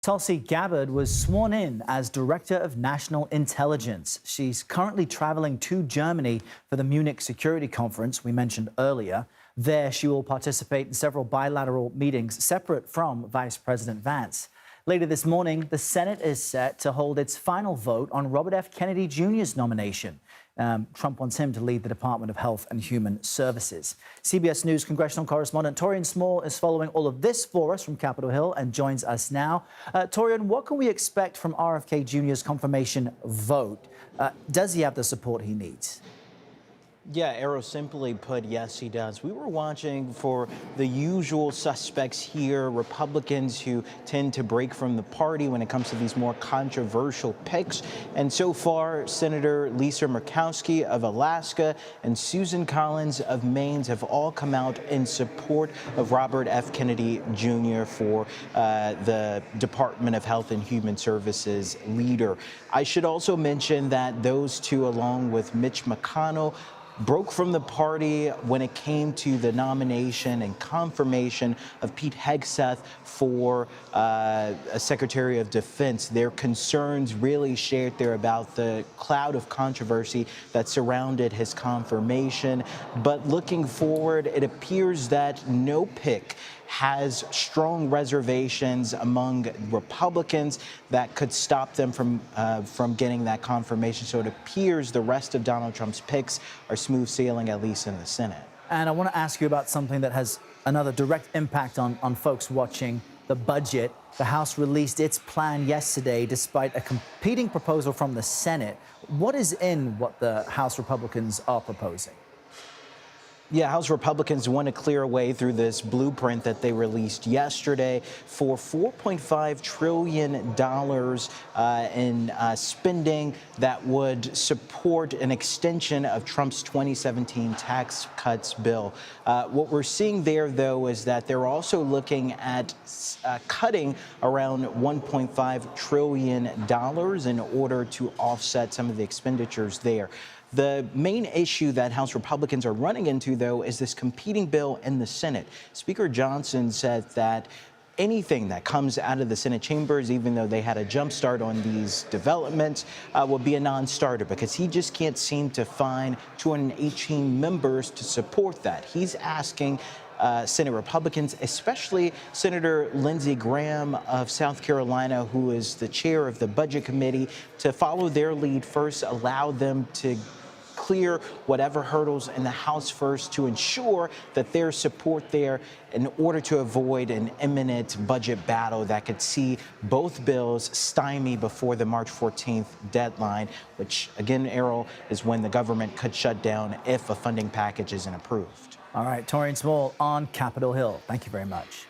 Tulsi Gabbard was sworn in as Director of National Intelligence. She's currently traveling to Germany for the Munich Security Conference we mentioned earlier. There, she will participate in several bilateral meetings separate from Vice President Vance. Later this morning, the Senate is set to hold its final vote on Robert F. Kennedy Jr.'s nomination. Trump wants him to lead the Department of Health and Human Services. CBS News congressional correspondent Taurean Small is following all of this for us from Capitol Hill and joins us now. Taurean, what can we expect from RFK Jr.'s confirmation vote? Does he have the support he needs? Yeah, Arrow, simply put, yes, he does. We were watching for the usual suspects here, Republicans who tend to break from the party when it comes to these more controversial picks. And so far, Senator Lisa Murkowski of Alaska and Susan Collins of Maine have all come out in support of Robert F. Kennedy Jr. for the Department of Health and Human Services leader. I should also mention that those two, along with Mitch McConnell, broke from the party when it came to the nomination and confirmation of Pete Hegseth for Secretary of Defense. Their concerns really shared there about the cloud of controversy that surrounded his confirmation. But looking forward, it appears that no pick has strong reservations among Republicans that could stop them from getting that confirmation. So it appears the rest of Donald Trump's picks are smooth sailing, at least in the Senate. And I want to ask you about something that has another direct impact on folks watching: the budget. The House released its plan yesterday despite a competing proposal from the Senate. What is in what the House Republicans are proposing? Yeah, House Republicans want to clear a way through this blueprint that they released yesterday for $4.5 trillion in spending that would support an extension of Trump's 2017 tax cuts bill. What we're seeing there, though, is that they're also looking at cutting around $1.5 trillion in order to offset some of the expenditures there. The main issue that House Republicans are running into, though, is this competing bill in the Senate. Speaker Johnson said that anything that comes out of the Senate chambers, even though they had a jump start on these developments, will be a non-starter because he just can't seem to find 218 members to support that. He's asking Senate Republicans, especially Senator Lindsey Graham of South Carolina, who is the chair of the Budget Committee, to follow their lead first, allow them to clear whatever hurdles in the House first to ensure that there's support there in order to avoid an imminent budget battle that could see both bills stymie before the March 14th deadline, which, again, Errol, is when the government could shut down if a funding package isn't approved. All right, Taurean Small on Capitol Hill. Thank you very much.